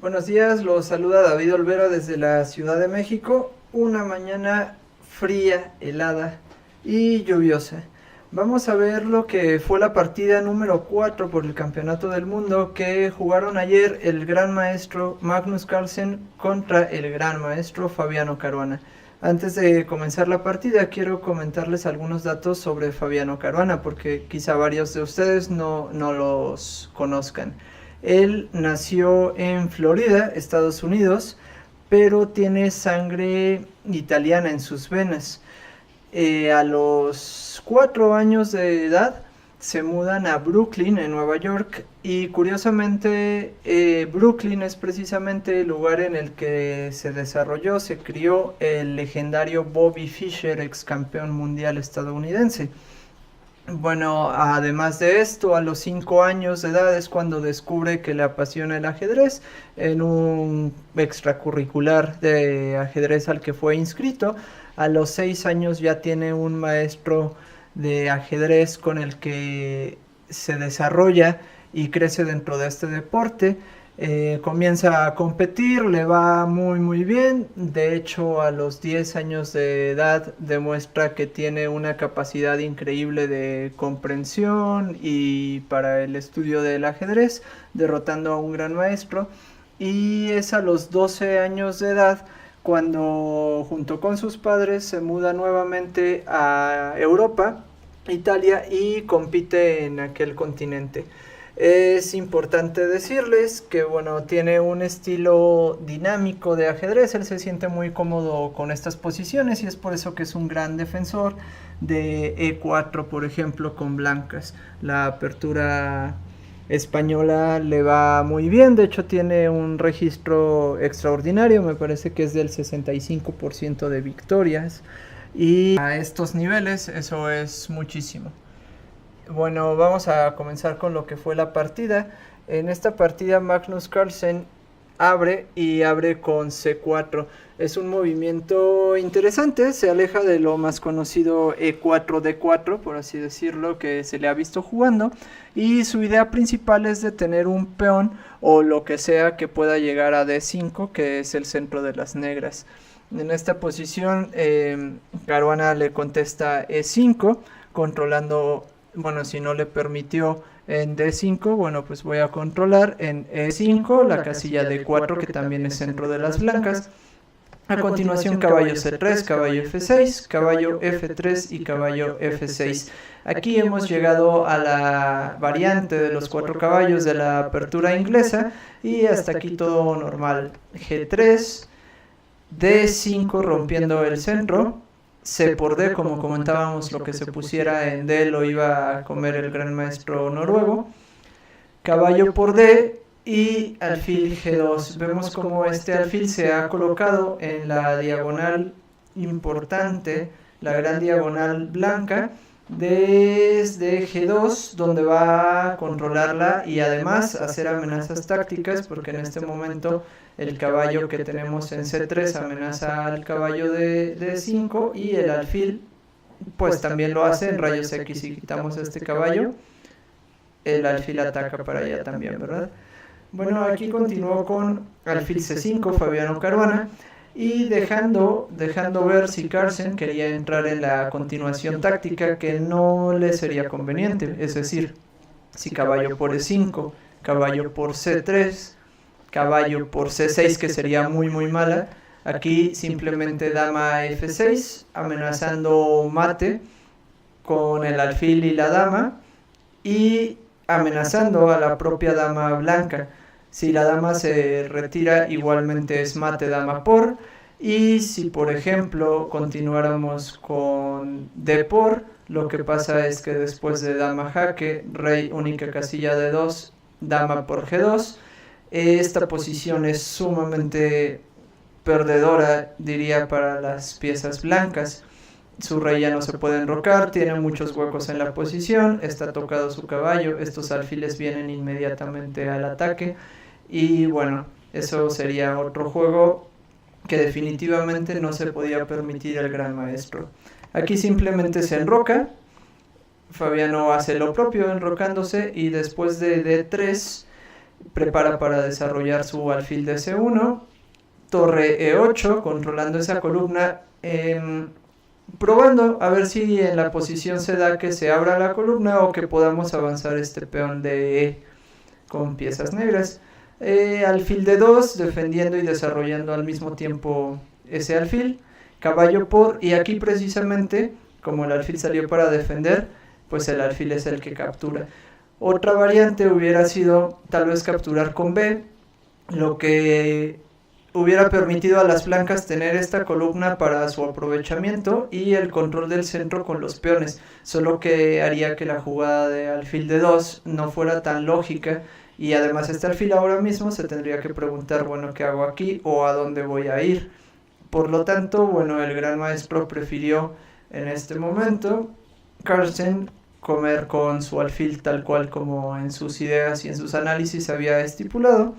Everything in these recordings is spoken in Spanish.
Buenos días, los saluda David Olvera desde la Ciudad de México. Una mañana fría, helada y lluviosa. Vamos a ver lo que fue la partida número 4 por el Campeonato del Mundo que jugaron ayer el Gran Maestro Magnus Carlsen contra el Gran Maestro Fabiano Caruana. Antes de comenzar la partida quiero comentarles algunos datos sobre Fabiano Caruana porque quizá varios de ustedes no los conozcan. Él nació en Florida, Estados Unidos, pero tiene sangre italiana en sus venas. A los 4 años de edad se mudan a Brooklyn, en Nueva York, y curiosamente Brooklyn es precisamente el lugar en el que se desarrolló, se crió el legendario Bobby Fischer, ex campeón mundial estadounidense. Bueno, además de esto, a los 5 años de edad es cuando descubre que le apasiona el ajedrez en un extracurricular de ajedrez al que fue inscrito. A los 6 años ya tiene un maestro de ajedrez con el que se desarrolla y crece dentro de este deporte. Comienza a competir, le va muy bien. De hecho, a los 10 años de edad demuestra que tiene una capacidad increíble de comprensión y para el estudio del ajedrez, derrotando a un gran maestro. Y es a los 12 años de edad cuando junto con sus padres se muda nuevamente a Europa, Italia, y compite en aquel continente. Es importante decirles que bueno, tiene un estilo dinámico de ajedrez, él se siente muy cómodo con estas posiciones y es por eso que es un gran defensor de E4, por ejemplo, con blancas. La apertura española le va muy bien, de hecho tiene un registro extraordinario, me parece que es del 65% de victorias y a estos niveles eso es muchísimo. Bueno, vamos a comenzar con lo que fue la partida. En esta partida Magnus Carlsen abre con C4. Es un movimiento interesante, se aleja de lo más conocido E4-D4, por así decirlo, que se le ha visto jugando. Y su idea principal es de tener un peón o lo que sea que pueda llegar a D5, que es el centro de las negras. En esta posición Caruana le contesta E5, controlando. Bueno, si no le permitió en D5, bueno, pues voy a controlar en E5 la casilla D4, que también es centro de las blancas. A continuación caballo C3, caballo F6, caballo F3 y caballo F6. Aquí hemos llegado a la variante de los 4 caballos de la apertura inglesa y hasta aquí todo normal. G3, D5 rompiendo el centro. C por D, como comentábamos, lo que se pusiera en D lo iba a comer el gran maestro noruego. Caballo por D y alfil G2. Vemos como este alfil se ha colocado en la diagonal importante, la gran diagonal blanca, desde G2, donde va a controlarla y además hacer amenazas tácticas, porque en este momento el caballo que tenemos en C3 amenaza al caballo de D5 y el alfil pues también lo hace en rayos X. Si quitamos este caballo, el alfil ataca para allá también, ¿verdad? Bueno, aquí continuó con alfil C5 Fabiano Caruana y dejando ver si Carlsen quería entrar en la continuación táctica que no le sería conveniente, es decir, si caballo por E5, caballo por C3, caballo por C6, que sería muy mala. Aquí simplemente dama F6, amenazando mate con el alfil y la dama, y amenazando a la propia dama blanca. Si la dama se retira, igualmente es mate dama por. Y si por ejemplo continuáramos con D por, lo que pasa es que después de dama jaque, rey única casilla de 2, dama por G2, esta posición es sumamente perdedora, diría, para las piezas blancas. Su rey ya no se puede enrocar, tiene muchos huecos en la posición, está tocado su caballo, estos alfiles vienen inmediatamente al ataque y bueno, eso sería otro juego que definitivamente no se podía permitir al gran maestro. Aquí simplemente se enroca, Fabiano hace lo propio enrocándose y después de D3 prepara para desarrollar su alfil de C1, torre E8, controlando esa columna, probando a ver si en la posición se da que se abra la columna o que podamos avanzar este peón de E con piezas negras. Alfil de 2, defendiendo y desarrollando al mismo tiempo ese alfil. Caballo por, y aquí precisamente, como el alfil salió para defender, pues el alfil es el que captura. Otra variante hubiera sido tal vez capturar con B, lo que hubiera permitido a las blancas tener esta columna para su aprovechamiento y el control del centro con los peones, solo que haría que la jugada de alfil de 2 no fuera tan lógica, y además este alfil ahora mismo se tendría que preguntar, bueno, ¿qué hago aquí o a dónde voy a ir? Por lo tanto, bueno, el gran maestro prefirió en este momento, Carlsen, comer con su alfil tal cual como en sus ideas y en sus análisis había estipulado.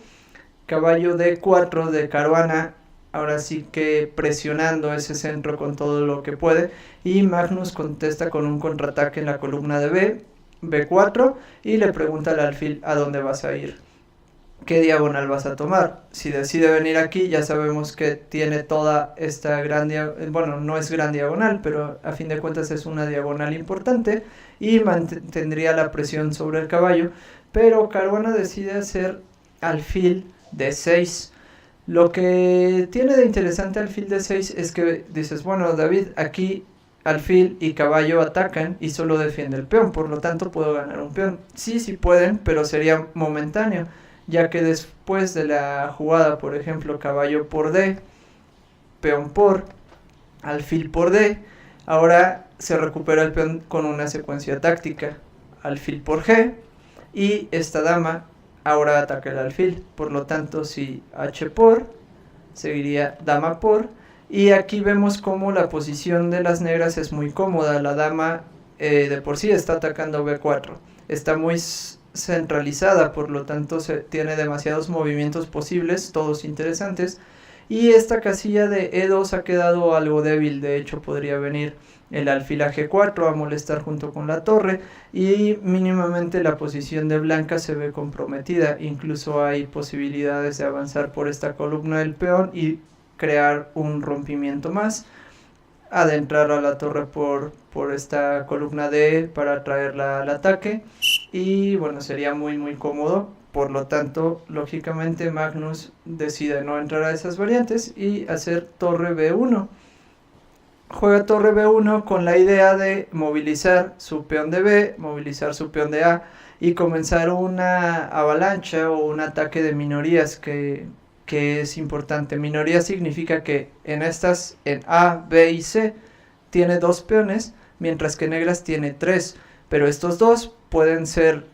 Caballo D4 de Caruana, ahora sí que presionando ese centro con todo lo que puede, y Magnus contesta con un contraataque en la columna de B, B4, y le pregunta al alfil a dónde vas a ir, qué diagonal vas a tomar. Si decide venir aquí, ya sabemos que tiene toda esta gran diagonal, bueno, no es gran diagonal, pero a fin de cuentas es una diagonal importante y mantendría la presión sobre el caballo, pero Caruana decide hacer alfil de 6. Lo que tiene de interesante alfil de 6 es que dices, bueno, David, aquí alfil y caballo atacan y solo defiende el peón, por lo tanto puedo ganar un peón. Sí, sí pueden, pero sería momentáneo, ya que después de la jugada, por ejemplo, caballo por D, peón por, alfil por D, ahora se recupera el peón con una secuencia táctica, alfil por G, y esta dama ahora ataca el alfil, por lo tanto si H por, seguiría dama por, y aquí vemos como la posición de las negras es muy cómoda. La dama de por sí está atacando B4, está muy centralizada, por lo tanto tiene demasiados movimientos posibles, todos interesantes, y esta casilla de E2 ha quedado algo débil. De hecho podría venir el alfil a G4 a molestar junto con la torre, y mínimamente la posición de blanca se ve comprometida. Incluso hay posibilidades de avanzar por esta columna del peón y crear un rompimiento más, adentrar a la torre por esta columna D para traerla al ataque, y bueno, sería muy cómodo. Por lo tanto, lógicamente Magnus decide no entrar a esas variantes y hacer torre B1. Juega torre B1 con la idea de movilizar su peón de B, movilizar su peón de A y comenzar una avalancha o un ataque de minorías que es importante. Minoría significa que en estas, en A, B y C, tiene 2 peones, mientras que negras tiene 3, pero estos 2 pueden ser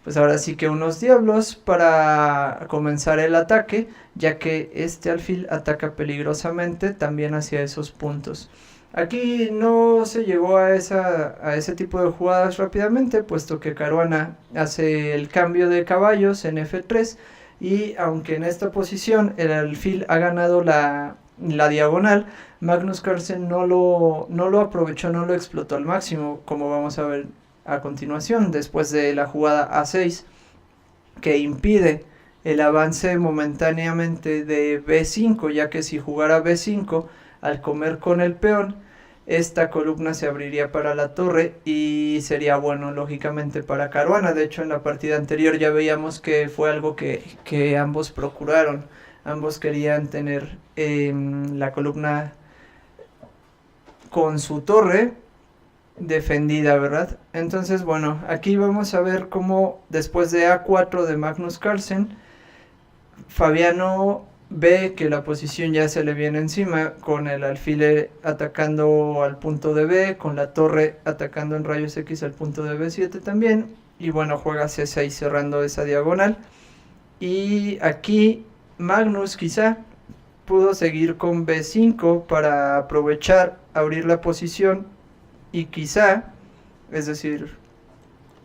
pues ahora sí que unos diablos para comenzar el ataque, ya que este alfil ataca peligrosamente también hacia esos puntos. Aquí no se llegó a ese tipo de jugadas rápidamente, puesto que Caruana hace el cambio de caballos en F3, y aunque en esta posición el alfil ha ganado la diagonal, Magnus Carlsen no lo aprovechó, no lo explotó al máximo, como vamos a ver a continuación, después de la jugada A6, que impide el avance momentáneamente de B5, ya que si jugara B5, al comer con el peón, esta columna se abriría para la torre y sería bueno lógicamente para Caruana. De hecho, en la partida anterior ya veíamos que fue algo que ambos procuraron. Ambos querían tener la columna con su torre defendida, ¿verdad? Entonces, bueno, aquí vamos a ver cómo después de A4 de Magnus Carlsen, Fabiano ve que la posición ya se le viene encima, con el alfil atacando al punto de B, con la torre atacando en rayos X al punto de B7 también, y bueno, juega C6 cerrando esa diagonal. Y aquí Magnus quizá pudo seguir con B5 para aprovechar, abrir la posición, y quizá, es decir,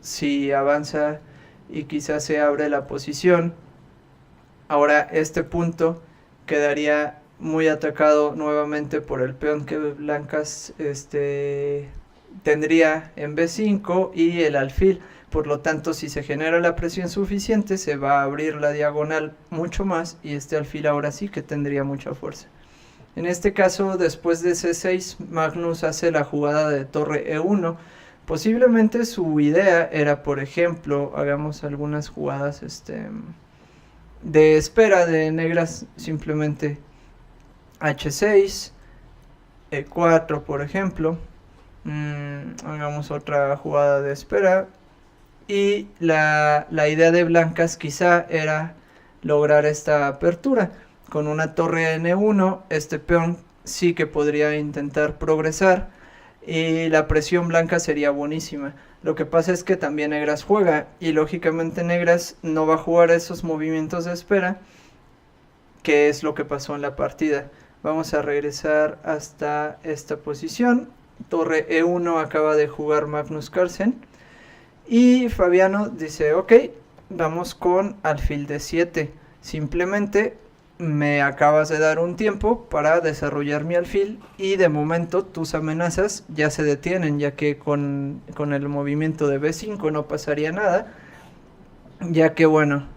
si avanza y quizá se abre la posición, ahora este punto quedaría muy atacado nuevamente por el peón que blancas tendría en B5 y el alfil. Por lo tanto, si se genera la presión suficiente, se va a abrir la diagonal mucho más y este alfil ahora sí que tendría mucha fuerza. En este caso, después de C6, Magnus hace la jugada de torre E1. Posiblemente su idea era, por ejemplo, hagamos algunas jugadas de espera de negras, simplemente H6, E4 por ejemplo. Hagamos otra jugada de espera. Y la idea de blancas quizá era lograr esta apertura. Con una torre N1, este peón sí que podría intentar progresar y la presión blanca sería buenísima. Lo que pasa es que también negras juega y lógicamente negras no va a jugar esos movimientos de espera, que es lo que pasó en la partida. Vamos a regresar hasta esta posición. Torre E1 acaba de jugar Magnus Carlsen y Fabiano dice: ok, vamos con alfil D7. Simplemente me acabas de dar un tiempo para desarrollar mi alfil y de momento tus amenazas ya se detienen, ya que con el movimiento de B5 no pasaría nada, ya que bueno,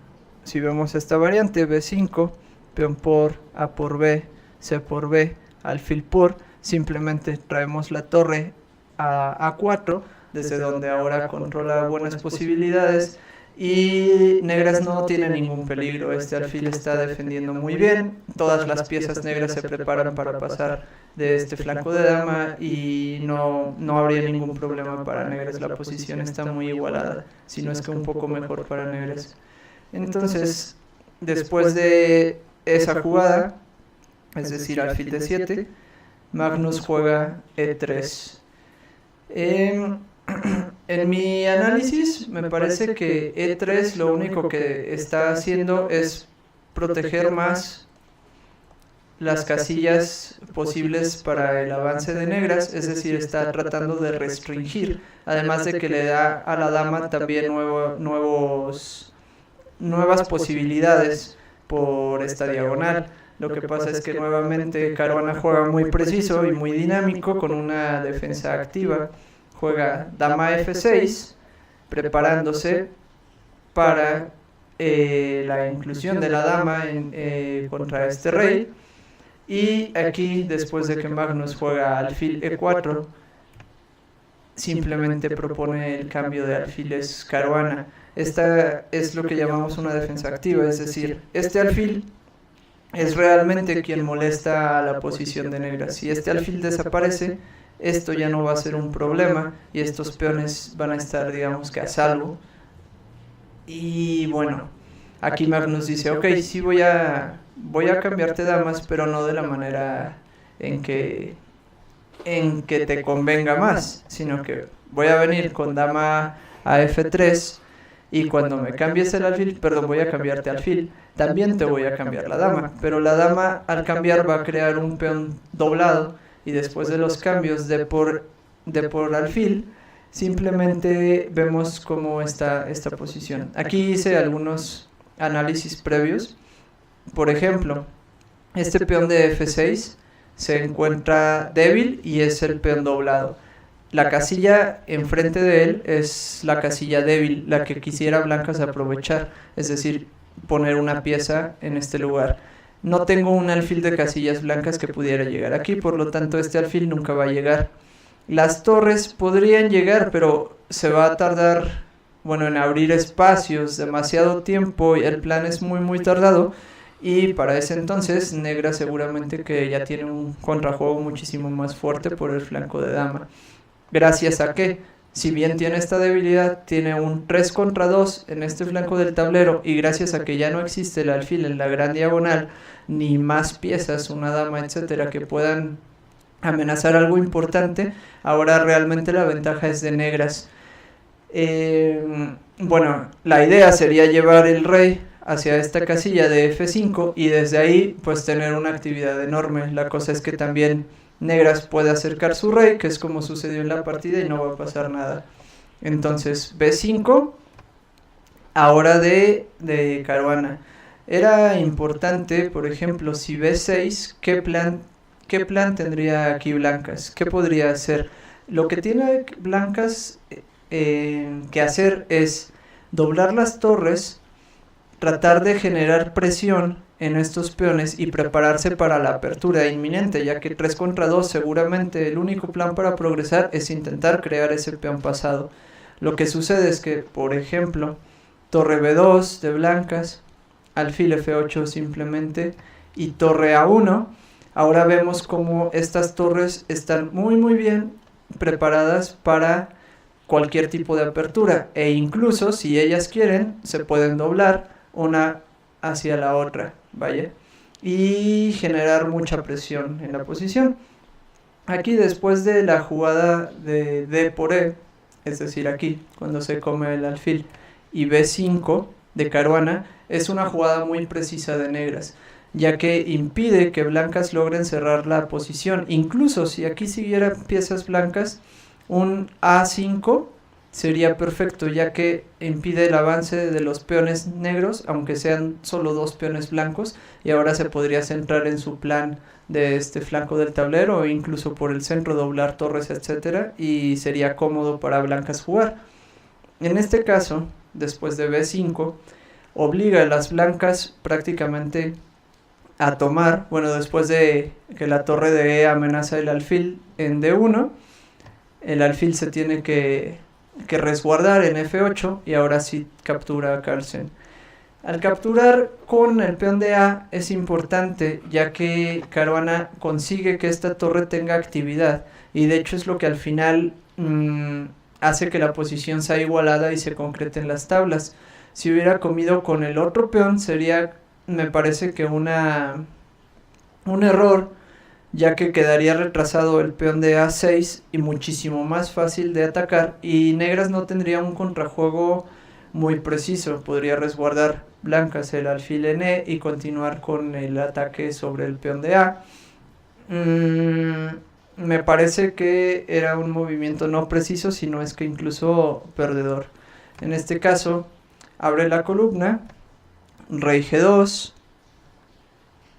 si vemos esta variante B5, peón por, A por B, C por B, alfil por, simplemente traemos la torre a A4, desde donde ahora controla buenas posibilidades. Y negras no tiene ningún peligro, este alfil está defendiendo muy bien, todas las piezas negras se preparan para pasar de este flanco de dama y no habría ningún problema para negras, la posición está muy igualada, si no es que un poco mejor para negras. Entonces, después de esa jugada, es decir, alfil de 7, Magnus juega E3. En mi análisis me parece que E3 lo único que está haciendo es proteger más las casillas posibles para el avance de negras, es decir, está tratando de restringir, además de que le da a la dama también nuevas posibilidades por esta diagonal. Lo que pasa es que nuevamente Caruana juega muy preciso y muy dinámico con una defensa activa. Juega dama F6, preparándose para la inclusión de la dama contra este rey. Y aquí, después de que Magnus juega alfil E4, simplemente propone el cambio de alfiles Caruana. Esta es lo que llamamos una defensa activa, es decir, este alfil es realmente quien molesta a la posición de negras. Si este alfil desaparece, esto ya no va a ser un problema y estos peones van a estar, digamos que a salvo. Y bueno, aquí Magnus dice: ok, sí voy a cambiarte damas, pero no de la manera en que te convenga más, sino que voy a venir con dama a F3 y cuando me cambies el alfil, perdón, voy a cambiarte alfil, también te voy a cambiar la dama, pero la dama al cambiar va a crear un peón doblado. Y después de los cambios de por alfil, simplemente vemos cómo está esta posición. Aquí hice algunos análisis previos. Por ejemplo, este peón de F6 se encuentra débil y es el peón doblado. La casilla enfrente de él es la casilla débil, la que quisiera blancas aprovechar, es decir, poner una pieza en este lugar. No tengo un alfil de casillas blancas que pudiera llegar aquí, por lo tanto este alfil nunca va a llegar. Las torres podrían llegar, pero se va a tardar, bueno, en abrir espacios demasiado tiempo y el plan es muy tardado. Y para ese entonces negra seguramente que ya tiene un contrajuego muchísimo más fuerte por el flanco de dama. Gracias a que, si bien tiene esta debilidad, tiene un 3 contra 2 en este flanco del tablero y gracias a que ya no existe el alfil en la gran diagonal, ni más piezas, una dama, etcétera, que puedan amenazar algo importante, ahora realmente la ventaja es de negras. Bueno, la idea sería llevar el rey hacia esta casilla de F5 y desde ahí pues tener una actividad enorme. La cosa es que también negras puede acercar su rey, que es como sucedió en la partida y no va a pasar nada. Entonces B5, ahora de Caruana. Era importante, por ejemplo, si B6, ¿qué plan tendría aquí blancas? ¿Qué podría hacer? Lo que tiene blancas que hacer es doblar las torres, tratar de generar presión en estos peones y prepararse para la apertura inminente, ya que 3 contra 2 seguramente el único plan para progresar es intentar crear ese peón pasado. Lo que sucede es que, por ejemplo, torre B2 de blancas, alfil F8 simplemente y torre A1, ahora vemos como estas torres están muy bien preparadas para cualquier tipo de apertura, e incluso si ellas quieren se pueden doblar una hacia la otra, ¿vale? Y generar mucha presión en la posición. Aquí, después de la jugada de D por E, es decir aquí, cuando se come el alfil, y B5 de Caruana, es una jugada muy precisa de negras, ya que impide que blancas logren cerrar la posición. Incluso si aquí siguiera piezas blancas, un A5 sería perfecto, ya que impide el avance de los peones negros, aunque sean solo 2 peones blancos, y ahora se podría centrar en su plan de este flanco del tablero, o incluso por el centro doblar torres, etcétera, y sería cómodo para blancas jugar. En este caso, después de B5, obliga a las blancas prácticamente a tomar, bueno, después de que la torre de E amenaza el alfil en D1, el alfil se tiene que resguardar en F8 y ahora sí captura a Carlsen. Al capturar con el peón de A es importante, ya que Caruana consigue que esta torre tenga actividad, y de hecho es lo que al final hace que la posición sea igualada y se concrete en las tablas. Si hubiera comido con el otro peón sería, me parece que un error, ya que quedaría retrasado el peón de A6 y muchísimo más fácil de atacar, y negras no tendría un contrajuego muy preciso. Podría resguardar blancas el alfil en E y continuar con el ataque sobre el peón de A. Me parece que era un movimiento no preciso, sino es que incluso perdedor. En este caso, abre la columna, rey G2,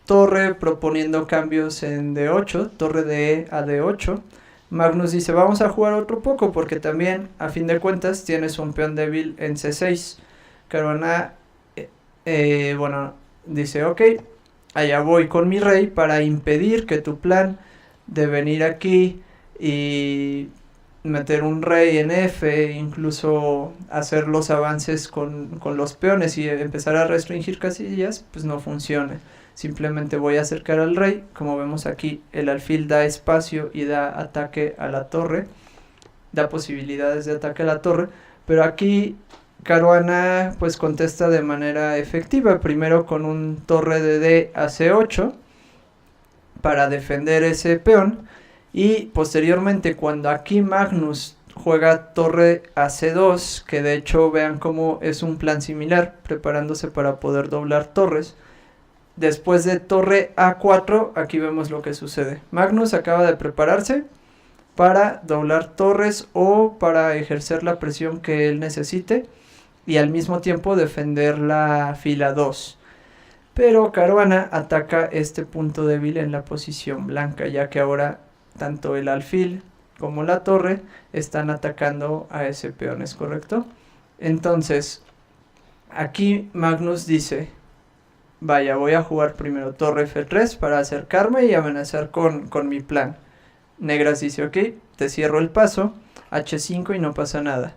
torre proponiendo cambios en D8, torre de E a D8. Magnus dice, vamos a jugar otro poco, porque también, a fin de cuentas, tienes un peón débil en C6. Caruana, bueno, dice, ok, allá voy con mi rey para impedir que tu plan de venir aquí y meter un rey en F, incluso hacer los avances con los peones y empezar a restringir casillas, pues no funcione. Simplemente voy a acercar al rey. Como vemos aquí, el alfil da espacio y da ataque a la torre, da posibilidades de ataque a la torre, pero aquí Caruana pues contesta de manera efectiva, primero con un torre de D a C8 para defender ese peón, y posteriormente cuando aquí Magnus juega torre a C2, que de hecho vean cómo es un plan similar, preparándose para poder doblar torres. Después de torre A4, aquí vemos lo que sucede. Magnus acaba de prepararse para doblar torres o para ejercer la presión que él necesite y al mismo tiempo defender la fila 2. Pero Caruana ataca este punto débil en la posición blanca, ya que ahora tanto el alfil como la torre están atacando a ese peón, ¿es correcto? Entonces, aquí Magnus dice, vaya, voy a jugar primero torre F3 para acercarme y amenazar con mi plan. Negras dice, ok, te cierro el paso, H5 y no pasa nada.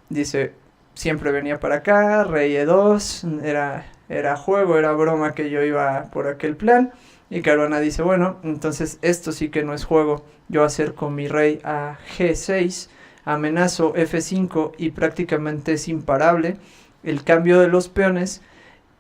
Dice, siempre venía para acá, rey E2, era juego, era broma que yo iba por aquel plan. Y Caruana dice, bueno, entonces esto sí que no es juego. Yo acerco mi rey a G6, amenazo F5 y prácticamente es imparable el cambio de los peones.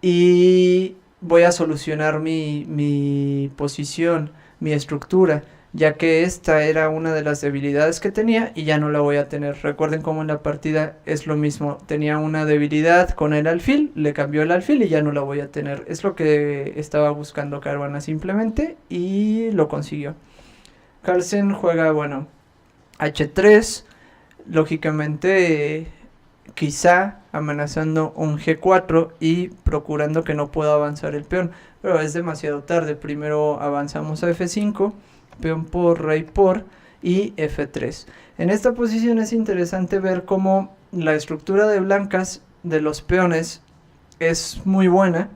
Y voy a solucionar mi posición, mi estructura, ya que esta era una de las debilidades que tenía y ya no la voy a tener. Recuerden cómo en la partida es lo mismo, tenía una debilidad con el alfil, le cambió el alfil y ya no la voy a tener. Es lo que estaba buscando Caruana simplemente y lo consiguió. Carlsen juega, bueno, H3, lógicamente quizá amenazando un G4 y procurando que no pueda avanzar el peón, pero es demasiado tarde. Primero avanzamos a F5, peón por, rey por y F3. En esta posición es interesante ver cómo la estructura de blancas de los peones es muy buena,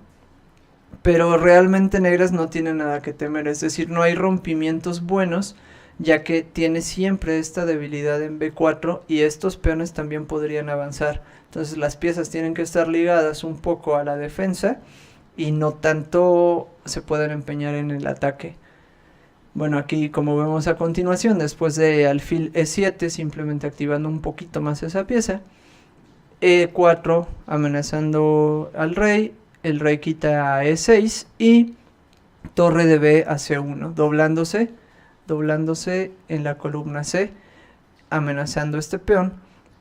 pero realmente negras no tiene nada que temer, es decir, no hay rompimientos buenos, ya que tiene siempre esta debilidad en B4 y estos peones también podrían avanzar. Entonces las piezas tienen que estar ligadas un poco a la defensa y no tanto se pueden empeñar en el ataque. Bueno, aquí como vemos a continuación, después de alfil E7, simplemente activando un poquito más esa pieza, E4 amenazando al rey, el rey quita a E6 y torre de B a C1, doblándose en la columna C, amenazando este peón,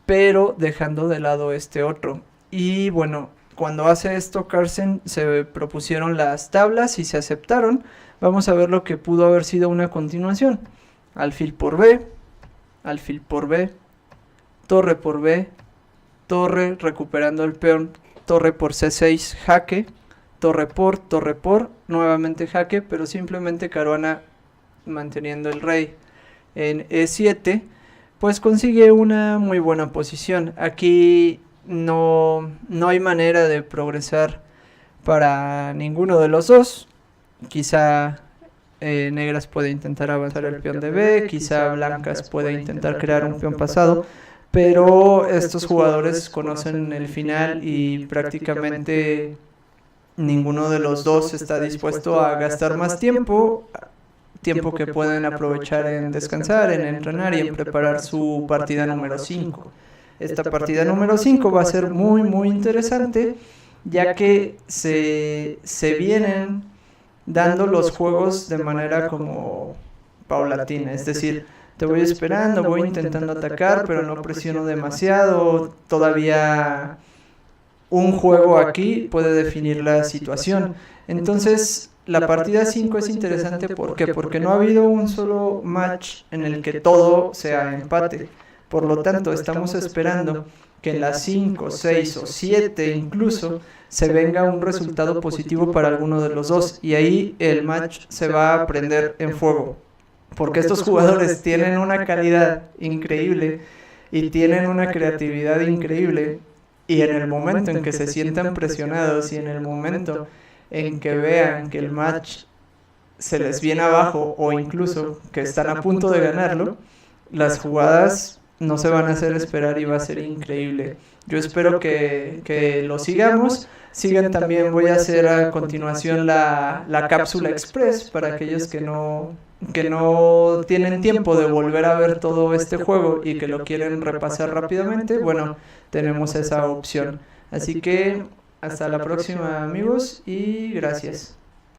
pero dejando de lado este otro. Y bueno, cuando hace esto Carlsen se propusieron las tablas y se aceptaron. Vamos a ver lo que pudo haber sido una continuación. Alfil por B, torre por B, torre recuperando el peón, torre por C6, jaque, torre por, nuevamente jaque, pero simplemente Caruana manteniendo el rey en E7, pues consigue una muy buena posición. Aquí no hay manera de progresar para ninguno de los dos. Quizá negras puede intentar avanzar el peón de B, quizá blancas puede intentar crear un peón pasado, pero estos jugadores conocen el final y prácticamente ninguno de los dos está dispuesto a gastar más tiempo que pueden aprovechar en descansar, en entrenar y en preparar su partida número 5. Esta partida número 5 va a ser muy interesante, ya que se vienen dando los juegos de manera como paulatina, es decir, te voy esperando, voy intentando atacar, pero no presiono demasiado, todavía un juego aquí puede definir la situación. Entonces, la partida 5 es interesante, ¿por qué? Porque no ha habido un solo match en el que todo sea empate. Por lo tanto, estamos esperando que en las 5, 6 o 7 incluso se venga un resultado positivo para alguno de los dos y ahí el match se va a prender en fuego. Porque estos jugadores tienen una calidad increíble y tienen una creatividad increíble, y en el momento en que se sientan presionados y en el momento en que vean que el match se les viene abajo o incluso que están a punto de ganarlo, las jugadas no se van a hacer esperar y va a ser increíble. Yo espero que lo sigamos. Sigan también, voy a hacer a continuación la cápsula express para aquellos que no tienen tiempo de volver a ver todo este juego y que lo quieren repasar rápidamente. Bueno, tenemos esa opción. Así que hasta la próxima, amigos, y gracias.